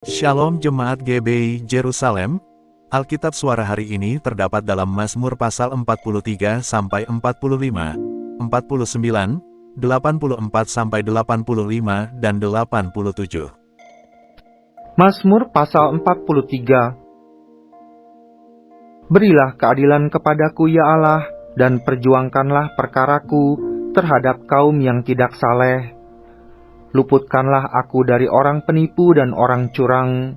Shalom Jemaat GBI Jerusalem. Alkitab suara hari ini terdapat dalam Mazmur pasal 43 sampai 45, 49, 84 sampai 85 dan 87. Mazmur pasal 43. Berilah keadilan kepadaku ya Allah, dan perjuangkanlah perkaraku terhadap kaum yang tidak saleh. Luputkanlah aku dari orang penipu dan orang curang.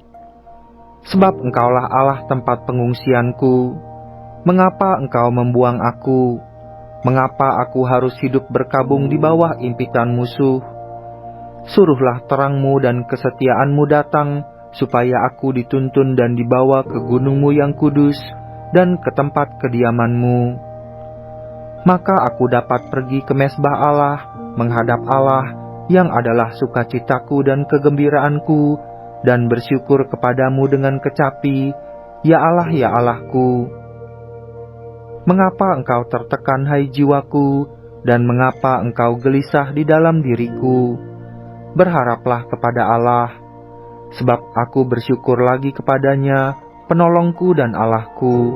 Sebab Engkaulah Allah tempat pengungsianku. Mengapa Engkau membuang aku? Mengapa aku harus hidup berkabung di bawah impitan musuh? Suruhlah terangmu dan kesetiaanmu datang, supaya aku dituntun dan dibawa ke gunungmu yang kudus, dan ke tempat kediamanmu. Maka aku dapat pergi ke mezbah Allah, menghadap Allah, yang adalah sukacitaku dan kegembiraanku, dan bersyukur kepadamu dengan kecapi, ya Allah ya Allahku. Mengapa engkau tertekan hai jiwaku, dan mengapa engkau gelisah di dalam diriku? Berharaplah kepada Allah, sebab aku bersyukur lagi kepadanya, penolongku dan Allahku.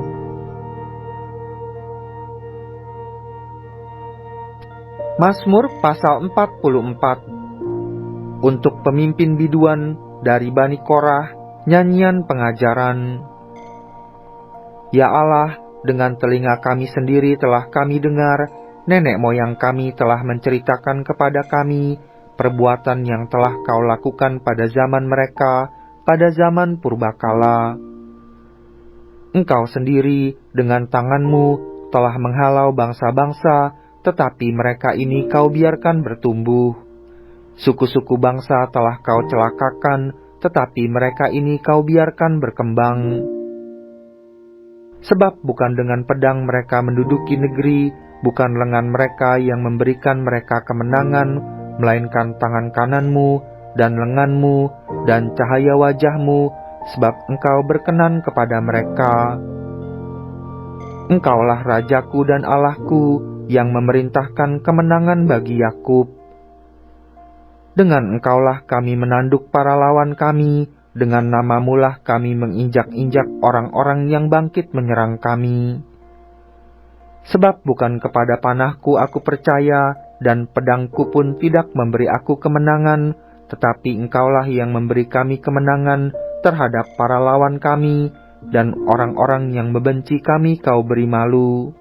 Mazmur pasal 44. Untuk pemimpin biduan dari Bani Korah, nyanyian pengajaran. Ya Allah, dengan telinga kami sendiri telah kami dengar, nenek moyang kami telah menceritakan kepada kami perbuatan yang telah Kau lakukan pada zaman mereka, pada zaman purbakala. Engkau sendiri dengan tanganmu telah menghalau bangsa-bangsa, tetapi mereka ini Kau biarkan bertumbuh. Suku-suku bangsa telah Kau celakakan, tetapi mereka ini Kau biarkan berkembang. Sebab bukan dengan pedang mereka menduduki negeri, bukan lengan mereka yang memberikan mereka kemenangan, melainkan tangan kananmu dan lenganmu dan cahaya wajahmu, sebab Engkau berkenan kepada mereka. Engkaulah Rajaku dan Allahku, yang memerintahkan kemenangan bagi Yakub. Dengan Engkaulah kami menanduk para lawan kami, dengan namamu-lah kami menginjak-injak orang-orang yang bangkit menyerang kami. Sebab bukan kepada panahku aku percaya, dan pedangku pun tidak memberi aku kemenangan, tetapi Engkaulah yang memberi kami kemenangan terhadap para lawan kami, dan orang-orang yang membenci kami Kau beri malu.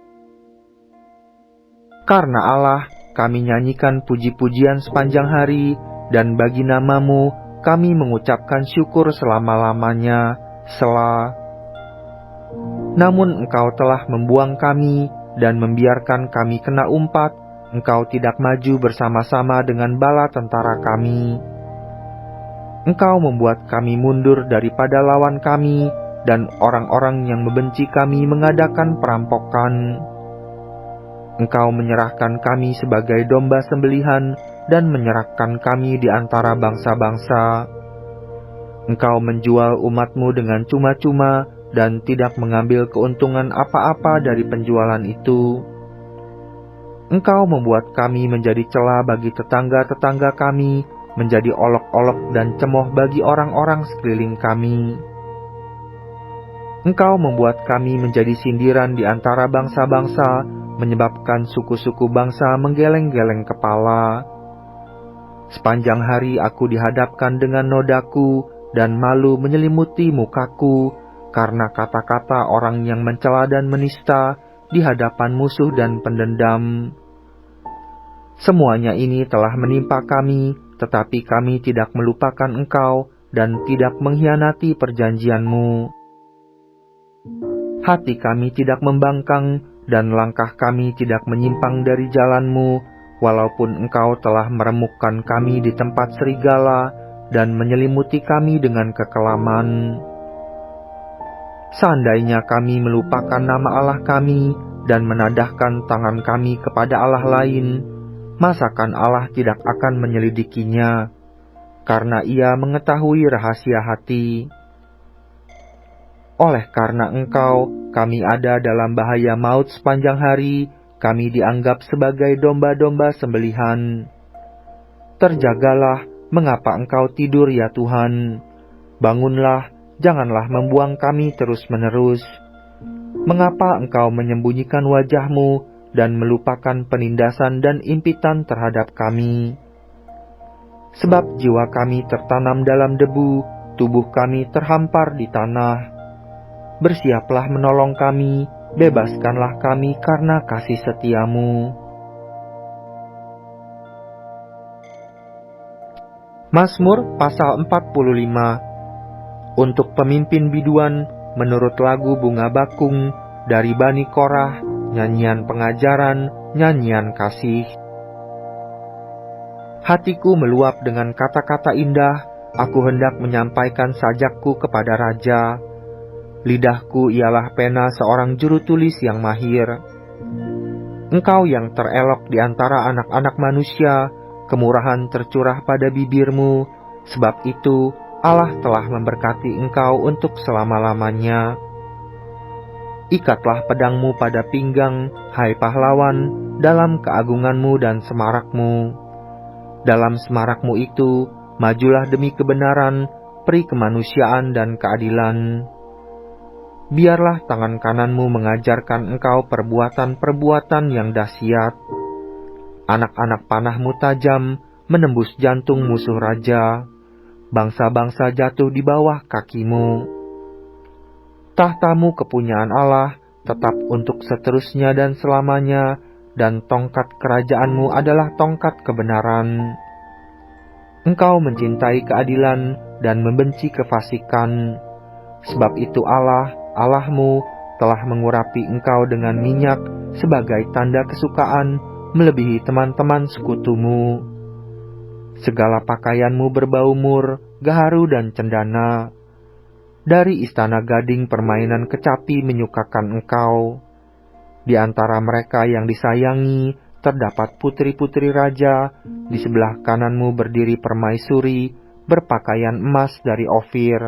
Karena Allah, kami nyanyikan puji-pujian sepanjang hari, dan bagi namamu kami mengucapkan syukur selama-lamanya. Selah. Namun Engkau telah membuang kami, dan membiarkan kami kena umpat. Engkau tidak maju bersama-sama dengan bala tentara kami. Engkau membuat kami mundur daripada lawan kami, dan orang-orang yang membenci kami mengadakan perampokan. Engkau menyerahkan kami sebagai domba sembelihan, dan menyerahkan kami di antara bangsa-bangsa. Engkau menjual umat-Mu dengan cuma-cuma, dan tidak mengambil keuntungan apa-apa dari penjualan itu. Engkau membuat kami menjadi cela bagi tetangga-tetangga kami, menjadi olok-olok dan cemooh bagi orang-orang sekeliling kami. Engkau membuat kami menjadi sindiran di antara bangsa-bangsa, menyebabkan suku-suku bangsa menggeleng-geleng kepala. Sepanjang hari aku dihadapkan dengan nodaku, dan malu menyelimuti mukaku, karena kata-kata orang yang mencela dan menista di hadapan musuh dan pendendam. Semuanya ini telah menimpa kami, tetapi kami tidak melupakan Engkau, dan tidak mengkhianati perjanjian-Mu. Hati kami tidak membangkang, dan langkah kami tidak menyimpang dari jalan-Mu, walaupun Engkau telah meremukkan kami di tempat serigala, dan menyelimuti kami dengan kekelaman. Seandainya kami melupakan nama Allah kami, dan menadahkan tangan kami kepada Allah lain, masakan Allah tidak akan menyelidikinya, karena Ia mengetahui rahasia hati. Oleh karena Engkau, kami ada dalam bahaya maut sepanjang hari, kami dianggap sebagai domba-domba sembelihan. Terjagalah, mengapa Engkau tidur ya Tuhan? Bangunlah, janganlah membuang kami terus-menerus. Mengapa Engkau menyembunyikan wajah-Mu dan melupakan penindasan dan impitan terhadap kami? Sebab jiwa kami tertanam dalam debu, tubuh kami terhampar di tanah. Bersiaplah menolong kami, bebaskanlah kami karena kasih setia-Mu. Mazmur pasal 45. Untuk pemimpin biduan, menurut lagu bunga bakung, dari Bani Korah, nyanyian pengajaran, nyanyian kasih. Hatiku meluap dengan kata-kata indah, aku hendak menyampaikan sajakku kepada raja. Lidahku ialah pena seorang juru tulis yang mahir. Engkau yang terelok di antara anak-anak manusia, kemurahan tercurah pada bibirmu, sebab itu Allah telah memberkati engkau untuk selama-lamanya. Ikatlah pedangmu pada pinggang, hai pahlawan, dalam keagunganmu dan semarakmu. Dalam semarakmu itu, majulah demi kebenaran, peri kemanusiaan dan keadilan. Biarlah tangan kananmu mengajarkan engkau perbuatan-perbuatan yang dahsyat. Anak-anak panahmu tajam, menembus jantung musuh raja. Bangsa-bangsa jatuh di bawah kakimu. Tahtamu kepunyaan Allah, tetap untuk seterusnya dan selamanya, dan tongkat kerajaanmu adalah tongkat kebenaran. Engkau mencintai keadilan dan membenci kefasikan. Sebab itu Allah, Allahmu, telah mengurapi engkau dengan minyak sebagai tanda kesukaan, melebihi teman-teman sekutumu. Segala pakaianmu berbau mur, gaharu dan cendana. Dari istana gading permainan kecapi menyukakan engkau. Di antara mereka yang disayangi, terdapat putri-putri raja, di sebelah kananmu berdiri permaisuri, berpakaian emas dari Ofir.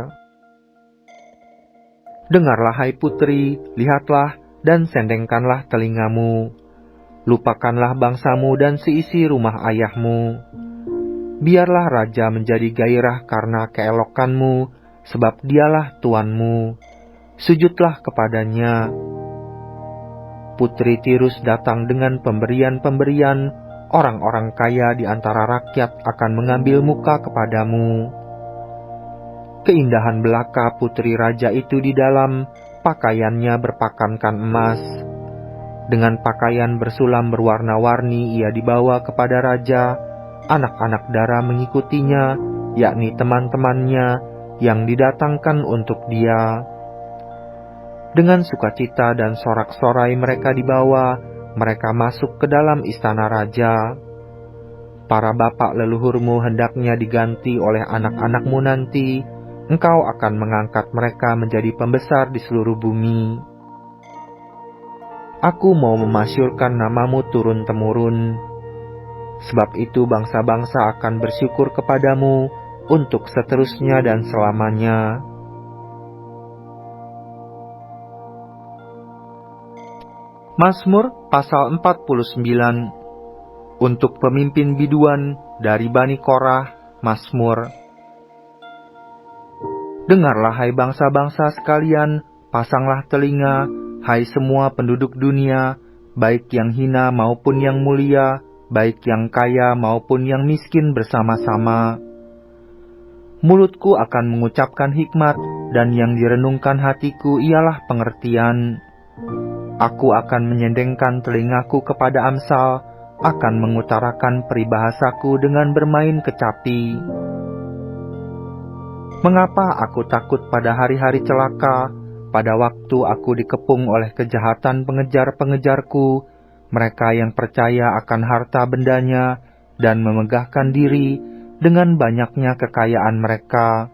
Dengarlah hai putri, lihatlah, dan sendengkanlah telingamu. Lupakanlah bangsamu dan seisi rumah ayahmu. Biarlah raja menjadi gairah karena keelokanmu, sebab dialah tuanmu. Sujudlah kepadanya. Putri Tirus datang dengan pemberian-pemberian, orang-orang kaya di antara rakyat akan mengambil muka kepadamu. Keindahan belaka putri raja itu di dalam, pakaiannya berpakankan emas. Dengan pakaian bersulam berwarna-warni ia dibawa kepada raja, anak-anak dara mengikutinya, yakni teman-temannya yang didatangkan untuk dia. Dengan sukacita dan sorak-sorai mereka dibawa, mereka masuk ke dalam istana raja. Para bapak leluhurmu hendaknya diganti oleh anak-anakmu nanti, engkau akan mengangkat mereka menjadi pembesar di seluruh bumi. Aku mau memasyurkan namamu turun-temurun. Sebab itu bangsa-bangsa akan bersyukur kepadamu untuk seterusnya dan selamanya. Mazmur pasal 49. Untuk pemimpin biduan dari Bani Korah, Mazmur. Dengarlah hai bangsa-bangsa sekalian, pasanglah telinga, hai semua penduduk dunia, baik yang hina maupun yang mulia, baik yang kaya maupun yang miskin bersama-sama. Mulutku akan mengucapkan hikmat, dan yang direnungkan hatiku ialah pengertian. Aku akan menyendengkan telingaku kepada Amsal, akan mengutarakan peribahasaku dengan bermain kecapi. Mengapa aku takut pada hari-hari celaka, pada waktu aku dikepung oleh kejahatan pengejar-pengejarku, mereka yang percaya akan harta bendanya dan memegahkan diri dengan banyaknya kekayaan mereka.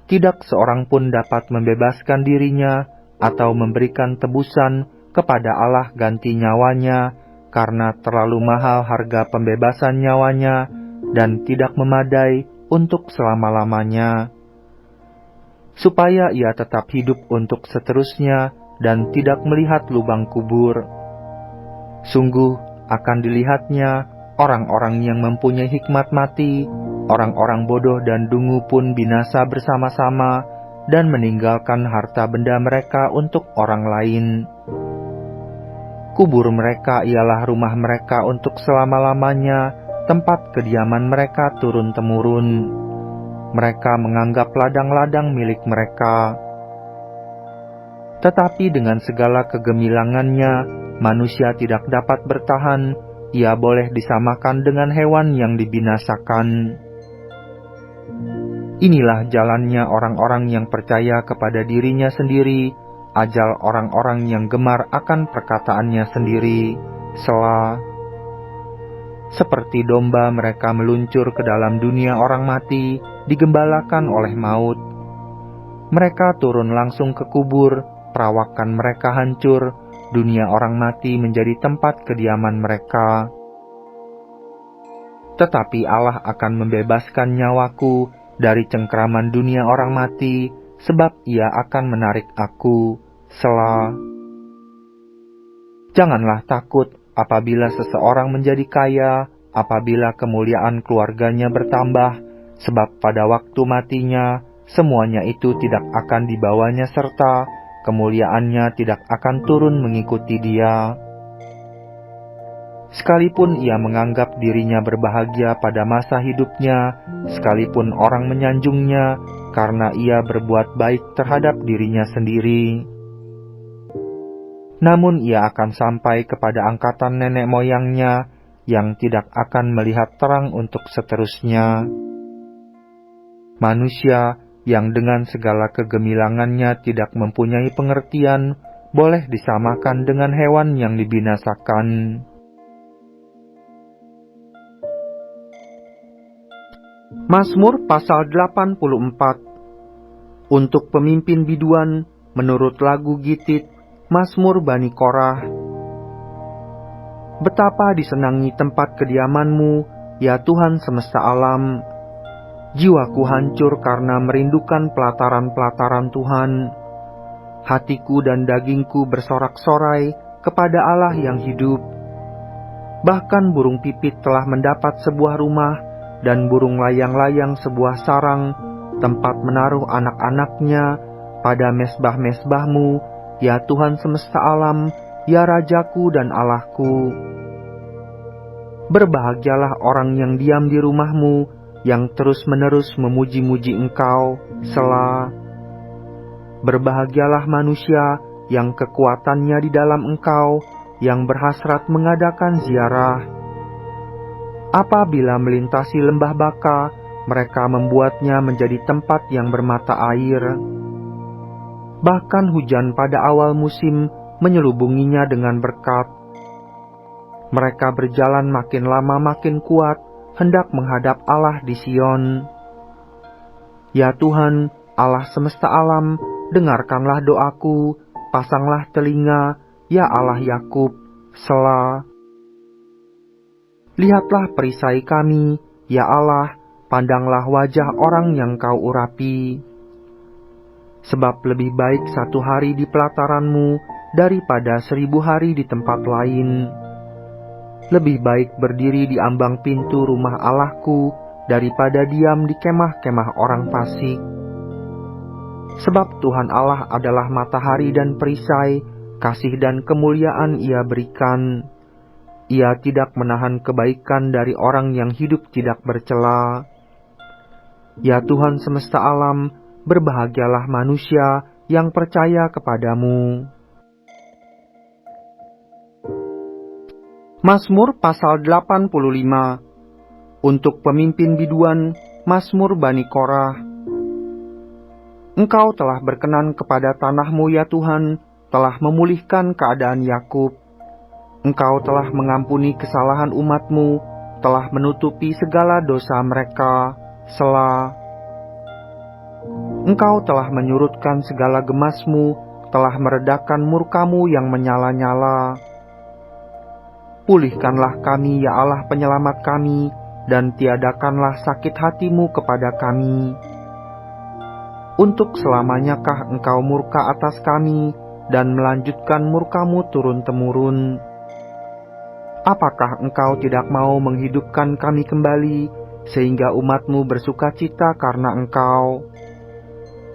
Tidak seorang pun dapat membebaskan dirinya atau memberikan tebusan kepada Allah ganti nyawanya, karena terlalu mahal harga pembebasan nyawanya dan tidak memadai untuk selama-lamanya. Supaya ia tetap hidup untuk seterusnya dan tidak melihat lubang kubur. Sungguh akan dilihatnya orang-orang yang mempunyai hikmat mati, Orang-orang bodoh dan dungu pun binasa bersama-sama dan meninggalkan harta benda mereka untuk orang lain. Kubur mereka ialah rumah mereka untuk selama-lamanya, tempat kediaman mereka turun-temurun. Mereka menganggap ladang-ladang milik mereka. Tetapi dengan segala kegemilangannya, manusia tidak dapat bertahan. Ia boleh disamakan dengan hewan yang dibinasakan. Inilah jalannya orang-orang yang percaya kepada dirinya sendiri, ajal orang-orang yang gemar akan perkataannya sendiri. Selah. Seperti domba mereka meluncur ke dalam dunia orang mati, digembalakan oleh maut. Mereka turun langsung ke kubur, perawakan mereka hancur, dunia orang mati menjadi tempat kediaman mereka. Tetapi Allah akan membebaskan nyawaku dari cengkraman dunia orang mati, sebab Ia akan menarik aku. Selah. Janganlah takut apabila seseorang menjadi kaya, apabila kemuliaan keluarganya bertambah, sebab pada waktu matinya, semuanya itu tidak akan dibawanya serta kemuliaannya tidak akan turun mengikuti dia. Sekalipun ia menganggap dirinya berbahagia pada masa hidupnya, sekalipun orang menyanjungnya karena ia berbuat baik terhadap dirinya sendiri, namun ia akan sampai kepada angkatan nenek moyangnya yang tidak akan melihat terang untuk seterusnya. Manusia yang dengan segala kegemilangannya tidak mempunyai pengertian, boleh disamakan dengan hewan yang dibinasakan. Mazmur pasal 84. Untuk pemimpin biduan, menurut lagu Gitit, Mazmur Bani Korah. Betapa disenangi tempat kediaman-Mu, ya Tuhan semesta alam. Jiwaku hancur karena merindukan pelataran-pelataran Tuhan. Hatiku dan dagingku bersorak-sorai kepada Allah yang hidup. Bahkan burung pipit telah mendapat sebuah rumah, dan burung layang-layang sebuah sarang, tempat menaruh anak-anaknya pada mesbah-mesbah-Mu, ya Tuhan semesta alam, ya Rajaku dan Allahku. Berbahagialah orang yang diam di rumah-Mu, yang terus-menerus memuji-muji Engkau. Selah. Berbahagialah manusia yang kekuatannya di dalam Engkau, yang berhasrat mengadakan ziarah. Apabila melintasi lembah Baka, mereka membuatnya menjadi tempat yang bermata air. Bahkan hujan pada awal musim menyelubunginya dengan berkat. Mereka berjalan makin lama makin kuat, hendak menghadap Allah di Sion. Ya Tuhan, Allah semesta alam, dengarkanlah doaku, pasanglah telinga, ya Allah Yakub. Selah. Lihatlah perisai kami, ya Allah, pandanglah wajah orang yang Kau urapi. Sebab lebih baik 1 hari di pelataran-Mu daripada 1000 hari di tempat lain. Lebih baik berdiri di ambang pintu rumah Allahku daripada diam di kemah-kemah orang fasik. Sebab Tuhan Allah adalah matahari dan perisai, kasih dan kemuliaan Ia berikan. Ia tidak menahan kebaikan dari orang yang hidup tidak bercela. Ya Tuhan semesta alam, berbahagialah manusia yang percaya kepadamu. Mazmur pasal 85. Untuk pemimpin biduan, Mazmur Bani Korah. Engkau telah berkenan kepada tanah-Mu ya Tuhan, telah memulihkan keadaan Yakub. Engkau telah mengampuni kesalahan umat-Mu, telah menutupi segala dosa mereka. Selah. Engkau telah menyurutkan segala gemas-Mu, telah meredakan murka-Mu yang menyala-nyala. Pulihkanlah kami ya Allah penyelamat kami, dan tiadakanlah sakit hati-Mu kepada kami. Untuk selamanyakah Engkau murka atas kami, dan melanjutkan murka-Mu turun-temurun? Apakah Engkau tidak mau menghidupkan kami kembali, sehingga umat-Mu bersukacita karena Engkau.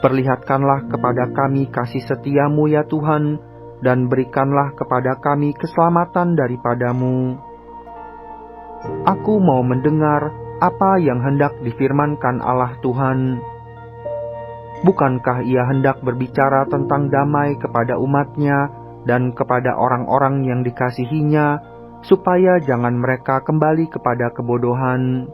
Perlihatkanlah kepada kami kasih setia-Mu ya Tuhan, dan berikanlah kepada kami keselamatan daripada-Mu. Aku mau mendengar apa yang hendak difirmankan Allah Tuhan. Bukankah Ia hendak berbicara tentang damai kepada umat-Nya dan kepada orang-orang yang dikasihi-Nya, supaya jangan mereka kembali kepada kebodohan?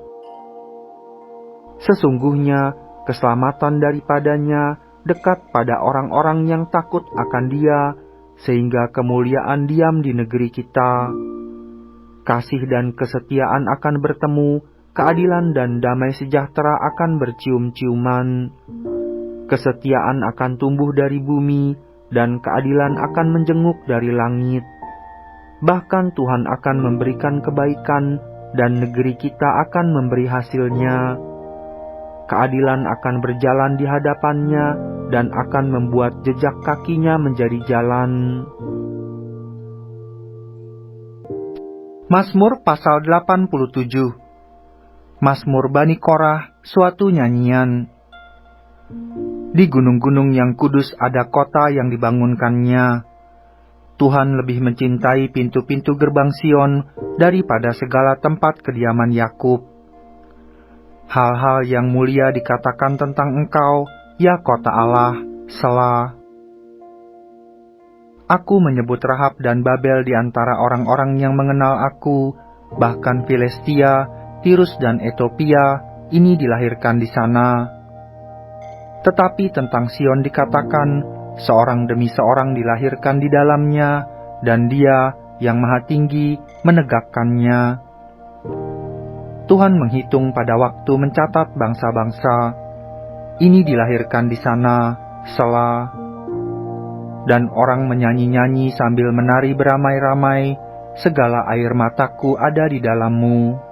Sesungguhnya keselamatan daripadanya dekat pada orang-orang yang takut akan Dia, sehingga kemuliaan diam di negeri kita. Kasih dan kesetiaan akan bertemu, keadilan dan damai sejahtera akan bercium-ciuman. Kesetiaan akan tumbuh dari bumi, dan keadilan akan menjenguk dari langit. Bahkan Tuhan akan memberikan kebaikan, dan negeri kita akan memberi hasilnya. Keadilan akan berjalan di hadapannya, dan akan membuat jejak kakinya menjadi jalan. Mazmur pasal 87. Mazmur Bani Korah, suatu nyanyian. Di gunung-gunung yang kudus ada kota yang dibangunkannya. Tuhan lebih mencintai pintu-pintu gerbang Sion daripada segala tempat kediaman Yakub. Hal-hal yang mulia dikatakan tentang Engkau, ya kota Allah, Selah. Aku menyebut Rahab dan Babel di antara orang-orang yang mengenal aku, bahkan Filistia, Tirus dan Ethiopia, ini dilahirkan di sana. Tetapi tentang Sion dikatakan, seorang demi seorang dilahirkan di dalamnya, dan Dia yang Maha Tinggi menegakkannya. Tuhan menghitung pada waktu mencatat bangsa-bangsa. Ini dilahirkan di sana, Selah. Dan orang menyanyi-nyanyi sambil menari beramai-ramai, segala air mataku ada di dalam-Mu.